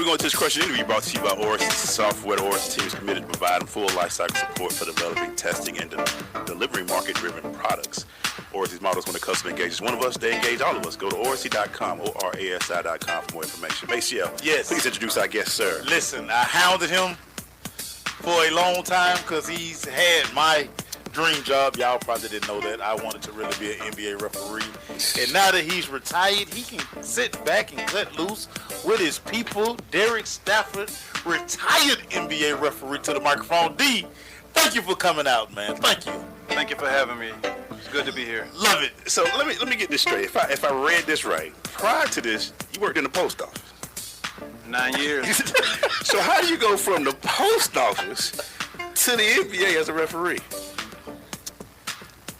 we're going to this question interview brought to you by Oris Software. The Oris team is committed to providing full lifecycle support for developing, testing, and delivering market-driven products. Oris models, when the customer engages one of us, they engage all of us. Go to orsi.com, orasi.com for more information. Maciel, yes. Please introduce our guest, sir. Listen, I hounded him for a long time because he's had my dream job. Y'all probably didn't know that. I wanted to really be an NBA referee. And now that he's retired, he can sit back and cut loose with his people. Derrick, Stafford, retired NBA referee, to the microphone. D, thank you for coming out, man. Thank you. Thank you for having me. It's good to be here. Love it. So let me get this straight. If I read this right, prior to this, you worked in the post office. 9 years. So how do you go from the post office to the NBA as a referee?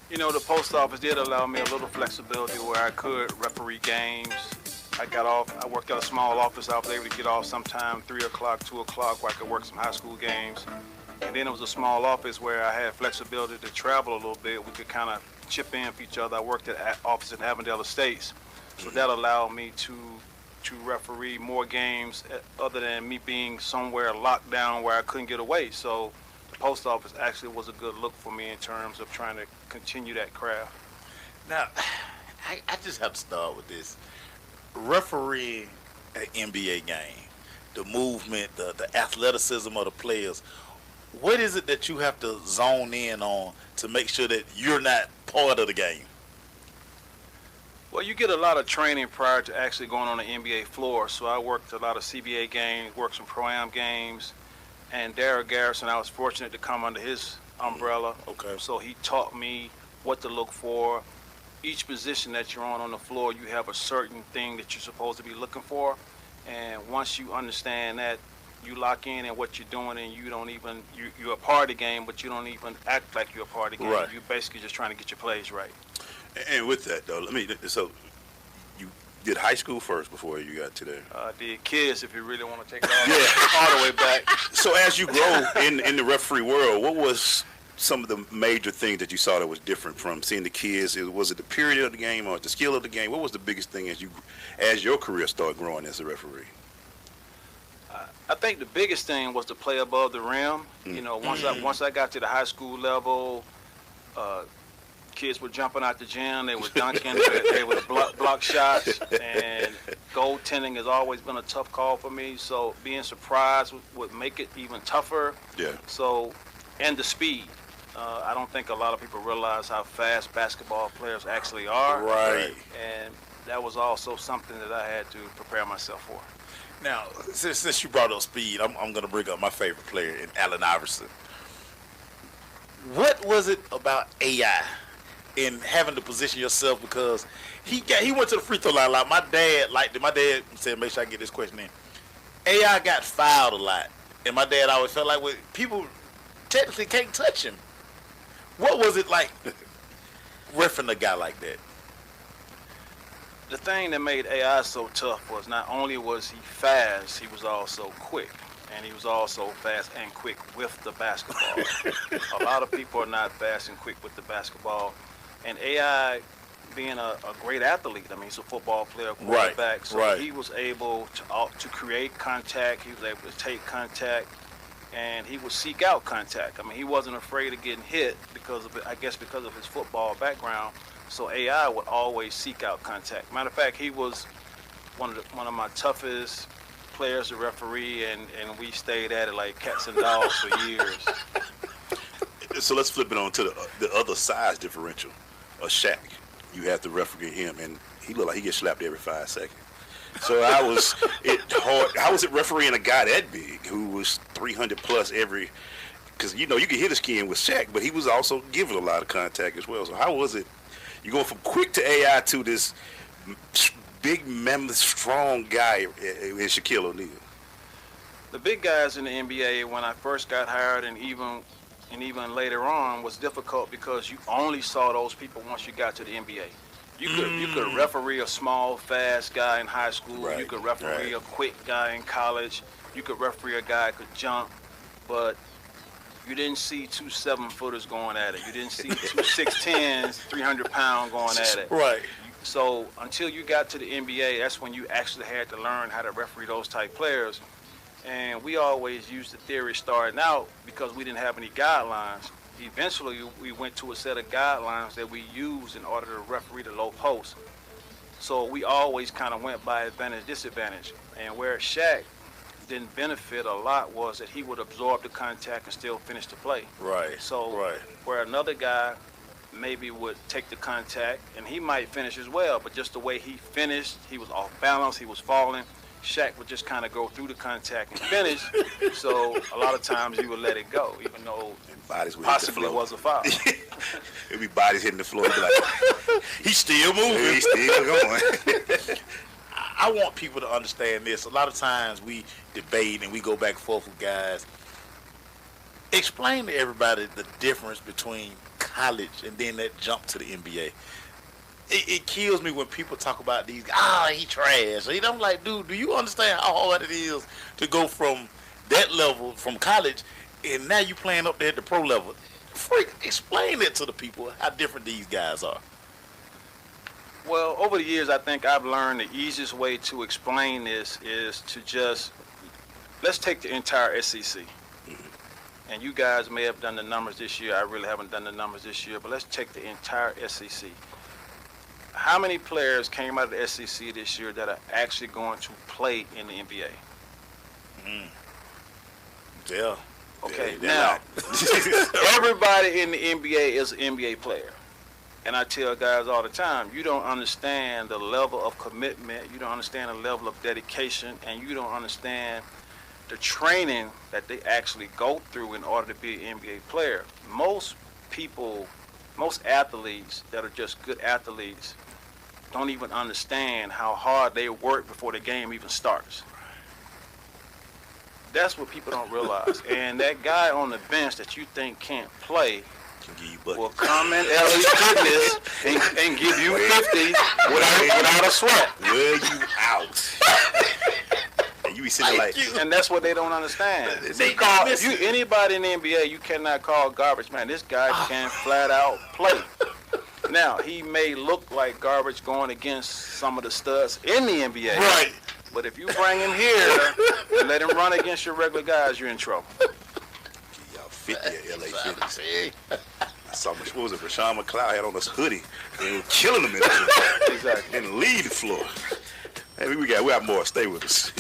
You know, the post office did allow me a little flexibility where I could referee games. I worked at a small office. I was able to get off sometime 3 o'clock, 2 o'clock, where I could work some high school games. And then it was a small office where I had flexibility to travel a little bit. We could kind of chip in for each other. I worked at office in Avondale Estates. So that allowed me to referee more games other than me being somewhere locked down where I couldn't get away. So the post office actually was a good look for me in terms of trying to continue that craft. Now, I just have to start with this. Refereeing an NBA game, the movement, the athleticism of the players, what is it that you have to zone in on to make sure that you're not part of the game? Well, you get a lot of training prior to actually going on the NBA floor. So I worked a lot of CBA games, worked some Pro-Am games, and Derrick, I was fortunate to come under his umbrella. Okay. So he taught me what to look for. Each position that you're on the floor, you have a certain thing that you're supposed to be looking for. And once you understand that, you lock in what you're doing, and you're a part of the game, but you don't even act like you're a part of the game. Right. You're basically just trying to get your plays right. And with that, though, so you did high school first before you got to there? Did kids, if you really want to take it all the way back. So as you grow in the referee world, what was some of the major things that you saw that was different from seeing the kids? Was it the period of the game or the skill of the game? What was the biggest thing as your career started growing as a referee? I think the biggest thing was to play above the rim. You know, once I got to the high school level, kids were jumping out the gym. They were dunking. They would block shots. And goaltending has always been a tough call for me. So being surprised would make it even tougher. Yeah. So, and the speed. I don't think a lot of people realize how fast basketball players actually are. Right. And that was also something that I had to prepare myself for. Now, since you brought up speed, I'm going to bring up my favorite player, in Allen Iverson. What was it about AI in having to position yourself? Because he went to the free throw line a lot. My dad liked it. My dad said, make sure I get this question in. AI got fouled a lot, and my dad always felt like people technically can't touch him. What was it like riffing a guy like that? The thing that made AI so tough was not only was he fast, he was also quick. And he was also fast and quick with the basketball. A lot of people are not fast and quick with the basketball. And AI, being a great athlete, I mean, he's a football player, quarterback, so he was able to create contact, he was able to take contact, and he would seek out contact. I mean, he wasn't afraid of getting hit because of his football background. So AI would always seek out contact. Matter of fact, he was one of my toughest players to referee, and we stayed at it like cats and dogs for years. So let's flip it on to the other size differential. Shaq, you have to referee him, and he looked like he gets slapped every 5 seconds. So how was it refereeing a guy that big who was 300 plus every? Because you could hit his skin with Shaq, but he was also giving a lot of contact as well. So how was it? You going from quick to AI to this big, mammoth, strong guy in Shaquille O'Neal. The big guys in the NBA, when I first got hired, and even later on, was difficult because you only saw those people once you got to the NBA. You could referee a small, fast guy in high school. Right, you could referee a quick guy in college. You could referee a guy who could jump, but You didn't see two 7-footers going at it. You didn't see two 6'10s, 300-pound going at it. Right. So until you got to the NBA, that's when you actually had to learn how to referee those type players. And we always used the theory starting out because we didn't have any guidelines. Eventually, we went to a set of guidelines that we used in order to referee the low post. So we always kind of went by advantage, disadvantage. And where Shaq didn't benefit a lot was that he would absorb the contact and still finish the play. Right. So right. where another guy maybe would take the contact and he might finish as well, but just the way he finished, he was off balance, he was falling. Shaq would just kind of go through the contact and finish. So a lot of times he would let it go, even though bodies would possibly hit the floor. was a foul. It'd be bodies hitting the floor. It'd be like, He's still moving. he's still going. I want people to understand this. A lot of times we debate and we go back and forth with guys. Explain to everybody the difference between college and then that jump to the NBA. It kills me when people talk about these guys, he trash. I'm like, dude, do you understand how hard it is to go from that level, from college, and now you playing up there at the pro level? Explain it to the people, how different these guys are. Well, over the years, I think I've learned the easiest way to explain this is to just, let's take the entire SEC. And you guys may have done the numbers this year. I really haven't done the numbers this year, but let's take the entire SEC. How many players came out of the SEC this year that are actually going to play in the NBA? Yeah. Okay, Yeah, now, everybody in the NBA is an NBA player. And I tell guys all the time, you don't understand the level of commitment, you don't understand the level of dedication, and you don't understand the training that they actually go through in order to be an NBA player. Most people, most athletes that are just good athletes don't even understand how hard they work before the game even starts. That's what people don't realize. And that guy on the bench that you think can't play will come in LA Fitness and give you 50 without a sweat. Well, you out. And you be sitting like, And that's what they don't understand. Anybody in the NBA, you cannot call garbage. Man, this guy can flat out play. Now, he may look like garbage going against some of the studs in the NBA. Right. But if you bring him here and let him run against your regular guys, you're in trouble. y'all 50 at LA Fitness. I saw, what was it, Rashawn McLeod had on this hoodie. And he was killing them in the gym. Exactly. And leave the floor. Hey, we got more. Stay with us.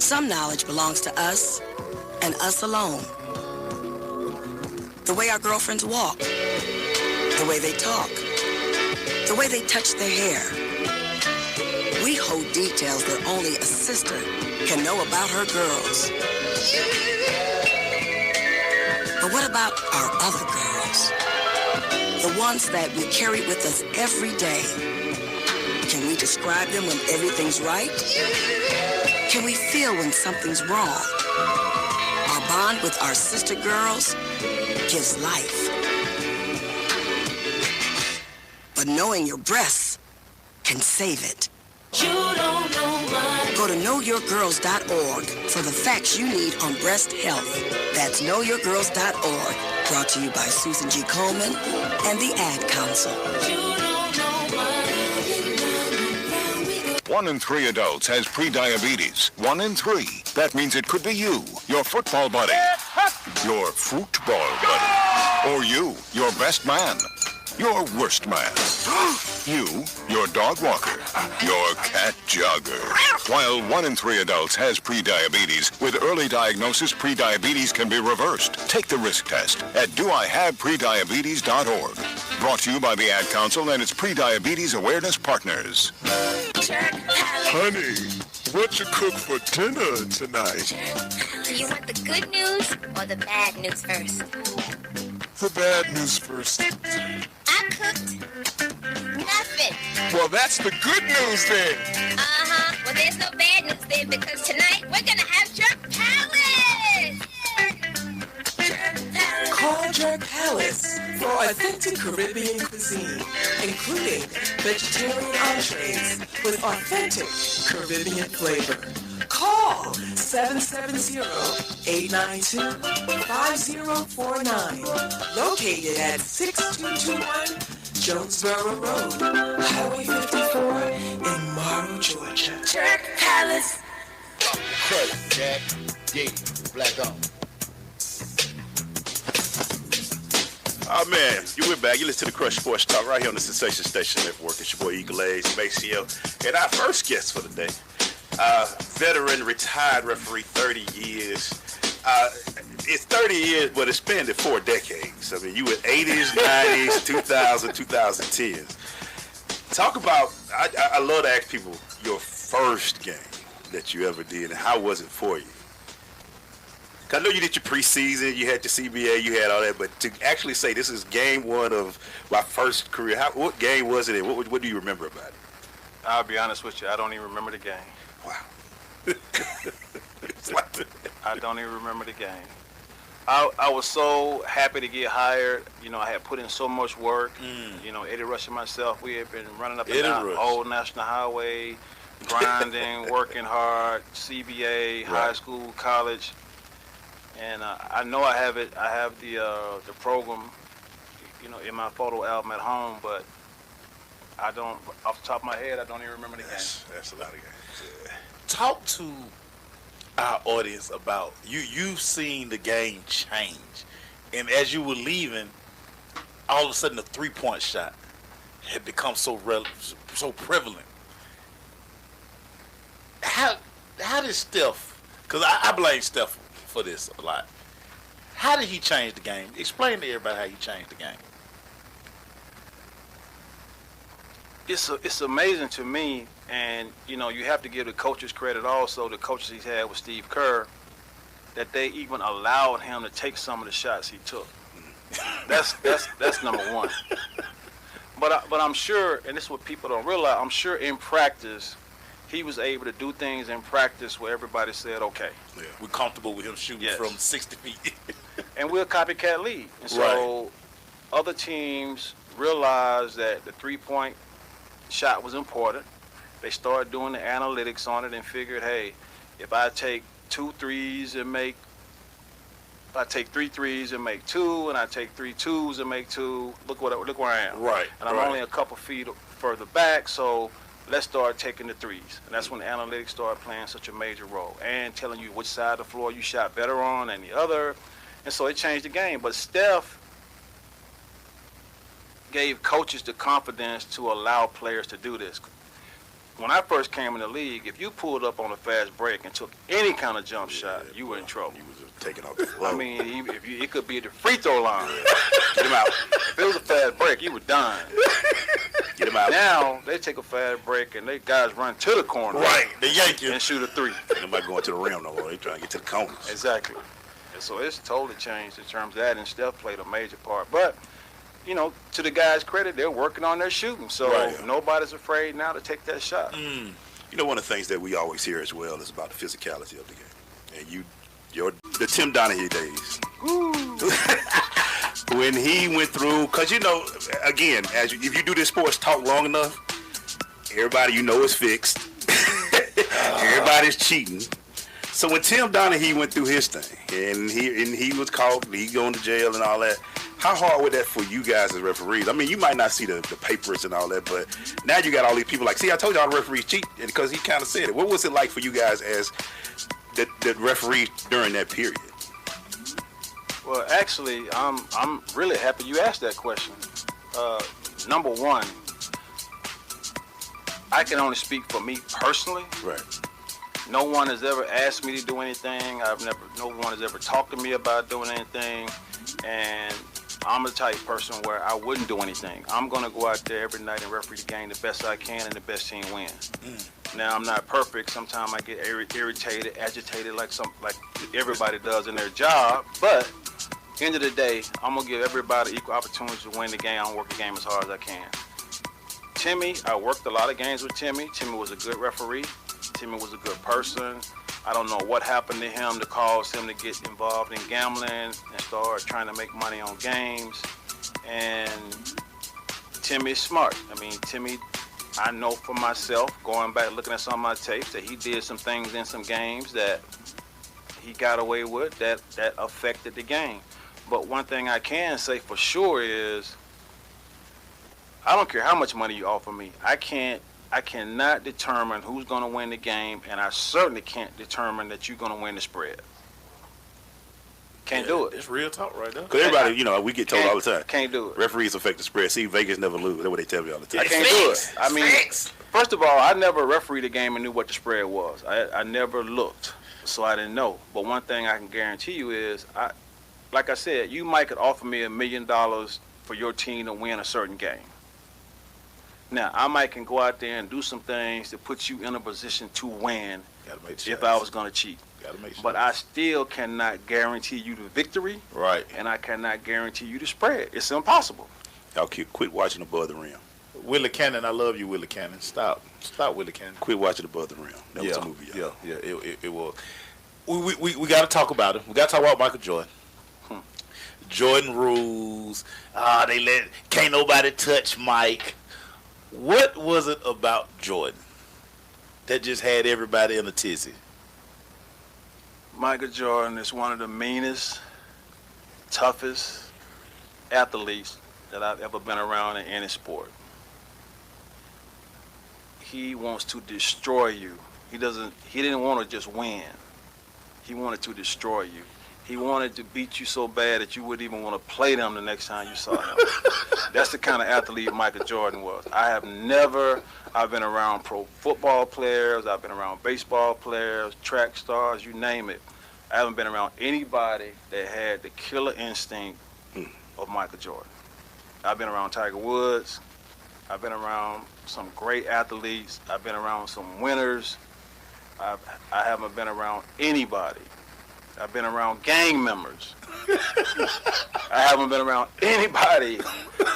Some knowledge belongs to us and us alone. The way our girlfriends walk, the way they talk, the way they touch their hair. We hold details that only a sister can know about her girls. But what about our other girls? The ones that we carry with us every day. Can we describe them when everything's right? Can we feel when something's wrong? Our bond with our sister girls gives life. But knowing your breasts can save it. You don't know why. Go to knowyourgirls.org for the facts you need on breast health. That's knowyourgirls.org. Brought to you by Susan G. Coleman and the Ad Council. 1 in 3 adults has prediabetes. 1 in 3. That means it could be you, your football buddy, your football buddy, or you, your best man, your worst man, you, your dog walker, your cat jogger. While 1 in 3 adults has prediabetes, with early diagnosis, prediabetes can be reversed. Take the risk test at doihaveprediabetes.org. Brought to you by the Ad Council and its prediabetes awareness partners. Honey, what you cook for dinner tonight? You want the good news or the bad news first? The bad news first. I cooked nothing. Well, that's the good news then. Uh-huh. Well, there's no bad news then because tonight we're going to have jerk palace. Call Jerk Palace Palace for authentic Caribbean cuisine, including vegetarian entrees with authentic Caribbean flavor. Call 770-892-5049. Located at 6221 Jonesboro Road, Highway 54 in Morrow, Georgia. Jerk Palace. Crush, Jack, Dick, Black on. Oh man, we're back. You listen to the Crush Sports Talk right here on the Sensation Station Network. It's your boy Eagle A's, Maceo, and our first guest for the day, veteran, retired referee, 30 years. It's 30 years, but it spanned 4 decades. I mean, you were 80s, 90s, 2000, 2010s. Talk about, I love to ask people your first game that you ever did, and how was it for you? I know you did your preseason, you had your CBA, you had all that, but to actually say this is game one of my first career, what game was it, and what do you remember about it? I'll be honest with you, I don't even remember the game. Wow. I don't even remember the game. I was so happy to get hired. You know, I had put in so much work. You know, Eddie Rush and myself, we had been running up and down Old National Highway, grinding, working hard, CBA, high school, college. And I know I have it. I have the program, you know, in my photo album at home, but I don't, off the top of my head, I don't even remember the game. That's a lot of games. Yeah. Talk to our audience about you've seen the game change, and as you were leaving, all of a sudden the 3-point shot had become so prevalent. How did Steph? Because I blame Steph for this a lot. How did he change the game? Explain to everybody how he changed the game. It's amazing to me, and you know, you have to give the coaches credit also, the coaches he's had with Steve Kerr, that they even allowed him to take some of the shots he took. That's number one. But I'm sure, and this is what people don't realize, I'm sure in practice he was able to do things in practice where everybody said, okay. Yeah, we're comfortable with him shooting from 60 feet. And we're a copycat league. And so other teams realized that the 3-point shot was important. They started doing the analytics on it and figured, hey, if I take 3 threes and make 2, and I take 3 twos and make 2, look where I am. Right. And I'm only a couple feet further back, so let's start taking the threes. And that's when the analytics started playing such a major role and telling you which side of the floor you shot better on than the other. And so it changed the game. But Steph gave coaches the confidence to allow players to do this. When I first came in the league, if you pulled up on a fast break and took any kind of jump shot, you were in trouble. You was just taking off the floor. I mean, it could be at the free throw line. Get him out. If it was a fast break, you were done. Get him out. Now, they take a fast break and they guys run to the corner. Right, they yank you. And shoot a 3. Nobody going to the rim no more. They trying to get to the corners. Exactly. And so it's totally changed in terms of that, and Steph played a major part. But, you know, to the guys' credit, they're working on their shooting. So nobody's afraid now to take that shot. You know, one of the things that we always hear as well is about the physicality of the game. And the Tim Donahue days. When he went through, because, you know, again, if you do this sports talk long enough, everybody you know is fixed. Everybody's cheating. So when Tim Donahue went through his thing, and he was caught, he going to jail and all that, how hard was that for you guys as referees? I mean, you might not see the papers and all that, but now you got all these people like, see, I told you all the referees cheat, and because he kind of said it. What was it like for you guys as the referees during that period? Well, actually, I'm really happy you asked that question. Number one, I can only speak for me personally. Right. No one has ever asked me to do anything. No one has ever talked to me about doing anything. And I'm the type of person where I wouldn't do anything. I'm going to go out there every night and referee the game the best I can, and the best team wins. Now, I'm not perfect. Sometimes I get irritated, agitated like everybody does in their job. But end of the day, I'm going to give everybody equal opportunity to win the game. I'm going to work the game as hard as I can. Timmy, I worked a lot of games with Timmy. Timmy was a good referee. Timmy was a good person. I don't know what happened to him to cause him to get involved in gambling and start trying to make money on games. And Timmy's smart. I mean, Timmy, I know for myself, going back looking at some of my tapes, that he did some things in some games that he got away with that affected the game. But one thing I can say for sure is, I don't care how much money you offer me. I cannot determine who's going to win the game, and I certainly can't determine that you're going to win the spread. Can't do it. It's real talk right there. Because everybody, we get told all the time. Can't do it. Referees affect the spread. See, Vegas never lose. That's what they tell me all the time. I can't do it. I mean, first of all, I never refereed a game and knew what the spread was. I never looked, so I didn't know. But one thing I can guarantee you is, like I said, you might could offer me $1 million for your team to win a certain game. Now, I might can go out there and do some things to put you in a position to win if I was going to cheat. But I still cannot guarantee you the victory. Right. And I cannot guarantee you the spread. It's impossible. Y'all quit watching Above the Rim. Willie Cannon, I love you, Willie Cannon. Stop, Willie Cannon. Quit watching Above the Rim. That was a movie. Yeah. It was. We got to talk about it. We got to talk about Michael Jordan. Jordan rules. Can't nobody touch Mike. What was it about Jordan that just had everybody in a tizzy? Michael Jordan is one of the meanest, toughest athletes that I've ever been around in any sport. He wants to destroy you. He didn't want to just win. He wanted to destroy you. He wanted to beat you so bad that you wouldn't even want to play them the next time you saw him. That's the kind of athlete Michael Jordan was. I've been around pro football players, I've been around baseball players, track stars, you name it. I haven't been around anybody that had the killer instinct of Michael Jordan. I've been around Tiger Woods. I've been around some great athletes. I've been around some winners. I haven't been around anybody. I've been around gang members. I haven't been around anybody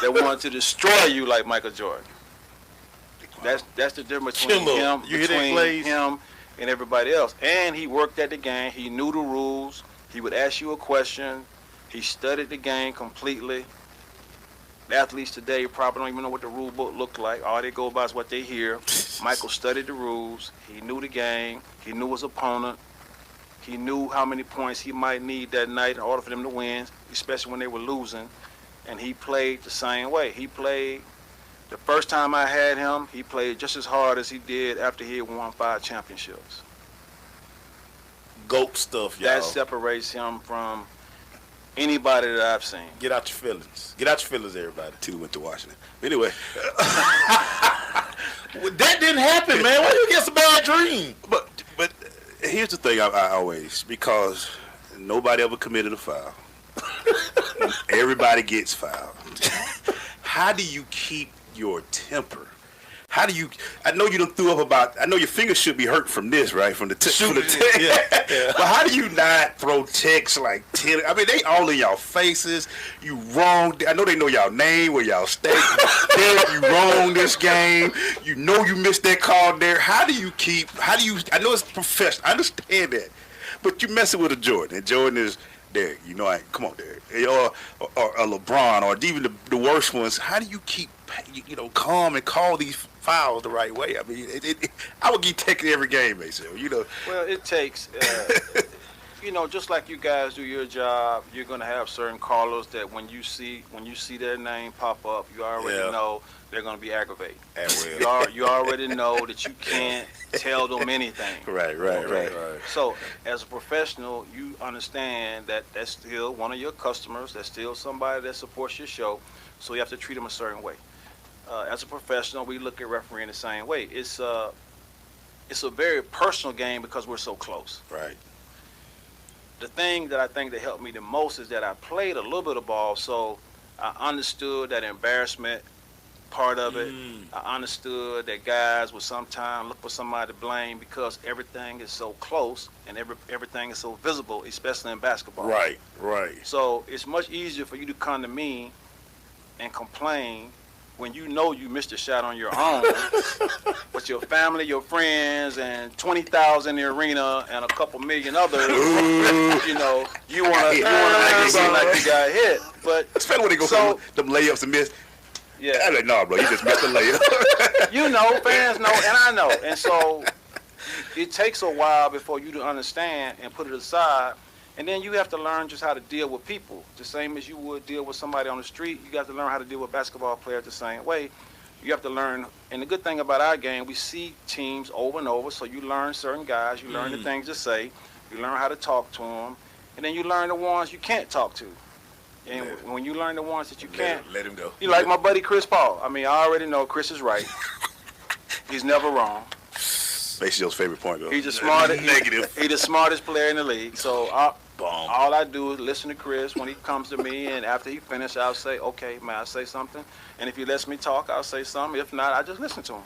that wanted to destroy you like Michael Jordan. That's the difference between him and everybody else. And he worked at the game. He knew the rules. He would ask you a question. He studied the game completely. The athletes today probably don't even know what the rule book looked like. All they go by is what they hear. Michael studied the rules. He knew the game. He knew his opponent. He knew how many points he might need that night in order for them to win, especially when they were losing. And he played the same way. He played, the first time I had him, he played just as hard as he did after he had won 5 championships. GOAT stuff, y'all. That separates him from anybody that I've seen. Get out your feelings. Get out your feelings, everybody. Till went to Washington. Anyway. That didn't happen, man. Why you get a bad dream? But here's the thing I always, because nobody ever committed a foul. Everybody gets fouled. How do you keep your temper? How do you, I know you done threw up about, I know your fingers should be hurt from this, right? From the text. Yeah. But how do you not throw texts like 10? I mean, they all in y'all faces. You wrong. I know they know y'all name, where y'all stay. Derrick, you wrong this game. You know you missed that call there. I know it's professional. I understand that. But you messing with a Jordan, and Jordan is Derrick. Come on, Derrick. Or a LeBron, or even the worst ones. How do you keep, calm and call these fouls the right way? I mean, I would get taking every game, basically. Well, it takes, just like you guys do your job, you're going to have certain callers that when you see their name pop up, you already know they're going to be aggravated. You already know that you can't tell them anything. Right. So, as a professional, you understand that that's still one of your customers. That's still somebody that supports your show. So you have to treat them a certain way. As a professional, we look at refereeing the same way. It's a very personal game because we're so close. Right. The thing that I think that helped me the most is that I played a little bit of ball, so I understood that embarrassment part of it. I understood that guys would sometimes look for somebody to blame because everything is so close and everything is so visible, especially in basketball. Right. So it's much easier for you to come to me and complain when you know you missed a shot on your own, but your family, your friends, and 20,000 in the arena, and a couple million others, you know, you wanna make it seem like you got hit. But especially when they go for them layups and miss. Yeah. I'm like, nah, bro, you just missed the layup. You know, fans know, and I know, and so it takes a while before you to understand and put it aside. And then you have to learn just how to deal with people. The same as you would deal with somebody on the street, you got to learn how to deal with basketball players the same way. You have to learn, and the good thing about our game, we see teams over and over, so you learn certain guys, you learn the things to say, you learn how to talk to them, and then you learn the ones you can't talk to. And when you learn the ones that you can't, let him go. You like my buddy Chris Paul. I mean, I already know Chris is right. He's never wrong. Basically, favorite point guard. He's the smartest. Negative. He's the smartest player in the league. So all I do is listen to Chris when he comes to me, and after he finishes, I'll say, "Okay, may I say something?" And if he lets me talk, I'll say something. If not, I just listen to him.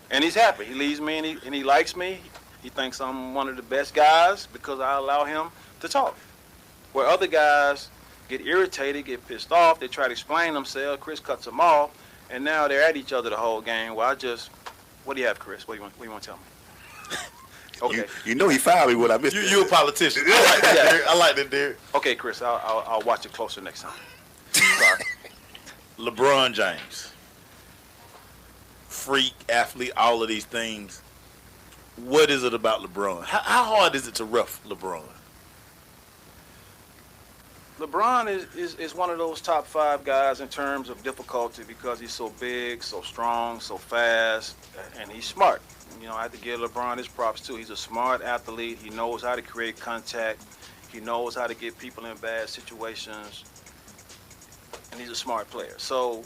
And he's happy. He leaves me, and he likes me. He thinks I'm one of the best guys because I allow him to talk. Where other guys get irritated, get pissed off, they try to explain themselves. Chris cuts them off, and now they're at each other the whole game. Well, what do you have, Chris? What do you want to tell me? Okay. You know he fired me when I missed You a politician. I like that, Derrick. I like that, Derrick. Okay, Chris, I'll watch it closer next time. Sorry. LeBron James. Freak, athlete, all of these things. What is it about LeBron? How hard is it to rough LeBron? LeBron is one of those top 5 guys in terms of difficulty because he's so big, so strong, so fast, and he's smart. You know, I have to give LeBron his props too. He's a smart athlete. He knows how to create contact. He knows how to get people in bad situations, and he's a smart player. So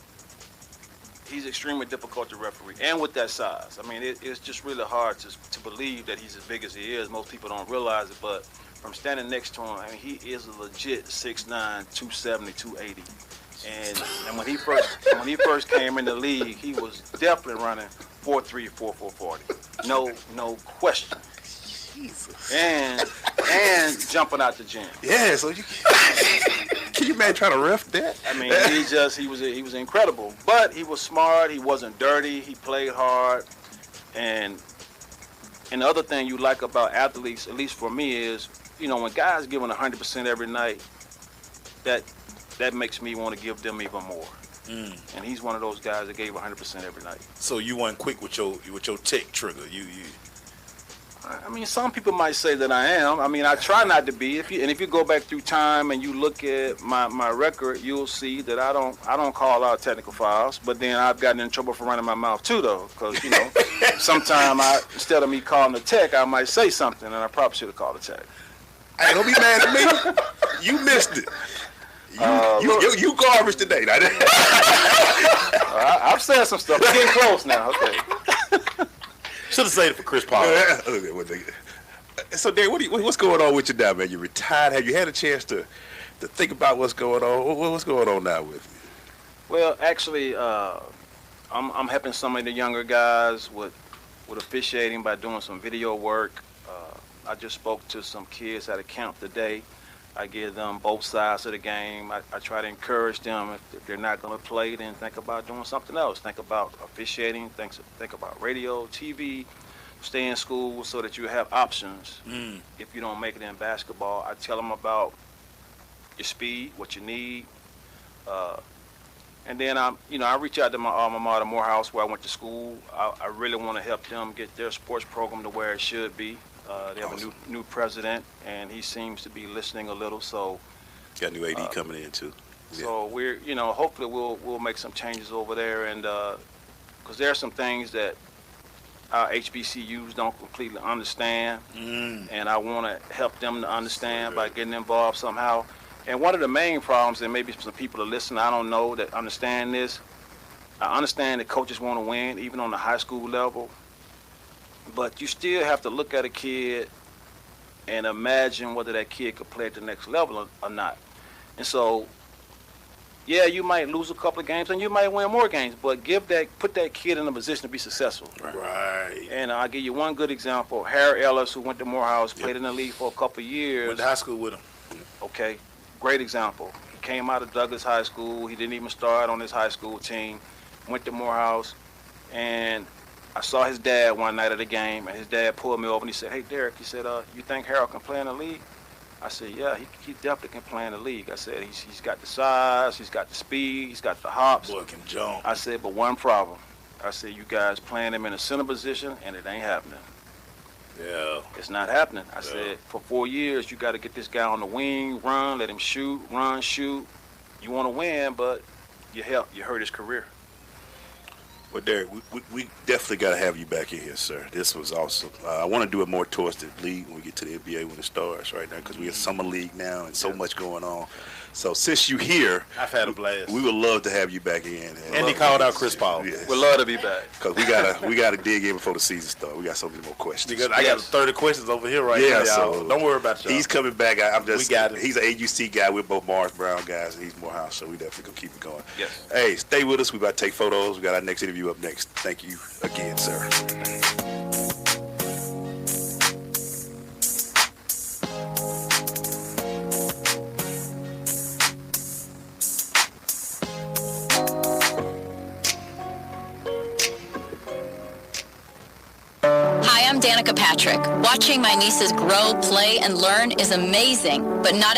he's extremely difficult to referee, and with that size. I mean, it's just really hard to believe that he's as big as he is. Most people don't realize it, but from standing next to him, I mean, he is a legit 6'9", 270, 280. And when he first came in the league, he was definitely running 4.3, 4.40. No question. Jesus. And jumping out the gym. Yeah, so can you man try to ref that? I mean, he was incredible. But he was smart. He wasn't dirty. He played hard. And the other thing you like about athletes, at least for me, is, you know, when guys giving 100% every night, that makes me want to give them even more. And he's one of those guys that gave 100% every night. So you weren't quick with your tech trigger. I mean, some people might say that I am. I mean, I try not to be. If you go back through time and you look at my record, you'll see that I don't call out technical fouls. But then I've gotten in trouble for running my mouth too, though, because you know, sometimes instead of me calling the tech, I might say something, and I probably should have called the tech. Hey, don't be mad at me. You missed it. You garbage today. I've said some stuff. We're getting close now. Okay. Should have saved it for Chris Paul. So, Derrick, what's going on with you now, man? You retired. Have you had a chance to think about what's going on? What's going on now with you? Well, actually, I'm helping some of the younger guys with officiating by doing some video work. I just spoke to some kids at a camp today. I give them both sides of the game. I try to encourage them, if they're not going to play, then think about doing something else. Think about officiating, think about radio, TV, stay in school so that you have options if you don't make it in basketball. I tell them about your speed, what you need. And then I reach out to my alma mater, Morehouse, where I went to school. I really want to help them get their sports program to where it should be. They have a new president, and he seems to be listening a little. So got a new AD coming in too. Yeah. So we're, hopefully we'll make some changes over there, and because there are some things that our HBCUs don't completely understand, and I want to help them to understand by getting involved somehow. And one of the main problems, and maybe some people are listening, I don't know, that understand this. I understand that coaches want to win, even on the high school level. But you still have to look at a kid and imagine whether that kid could play at the next level or not. And so, yeah, you might lose a couple of games and you might win more games, but put that kid in a position to be successful. Right. And I'll give you one good example. Harry Ellis, who went to Morehouse, played in the league for a couple of years. Went to high school with him. Okay, great example. He came out of Douglas High School. He didn't even start on his high school team. went to Morehouse, and I saw his dad one night at a game, and his dad pulled me over and he said, "Hey, Derrick," he said, "You think Harold can play in the league?" I said, "Yeah, he definitely can play in the league." I said, he's got the size, he's got the speed, he's got the hops. Boy can jump. I said, but one problem. I said, you guys playing him in a center position, and it ain't happening. Yeah. It's not happening. I said, for 4 years, you got to get this guy on the wing, run, let him shoot, run, shoot. You want to win, but you hurt his career. Well, Derrick, we definitely got to have you back in here, sir. This was awesome. I want to do it more towards the league when we get to the NBA when it starts right now, because we have summer league now and so much going on. So since you're here, I've had a blast. We would love to have you back in. And he called out Chris Paul. Yes. We'd love to be back. Because we gotta dig in before the season starts. We got so many more questions. Because I got 30 questions over here right now, y'all. So don't worry about y'all. He's coming back. We got him. He's an AUC guy. We're both Morris Brown guys, and he's Morehouse, so we definitely gonna keep it going. Yes. Hey, stay with us. We about to take photos. We got our next interview up next. Thank you again, sir. Hi, I'm Danica Patrick. Watching my nieces grow, play, and learn is amazing, but not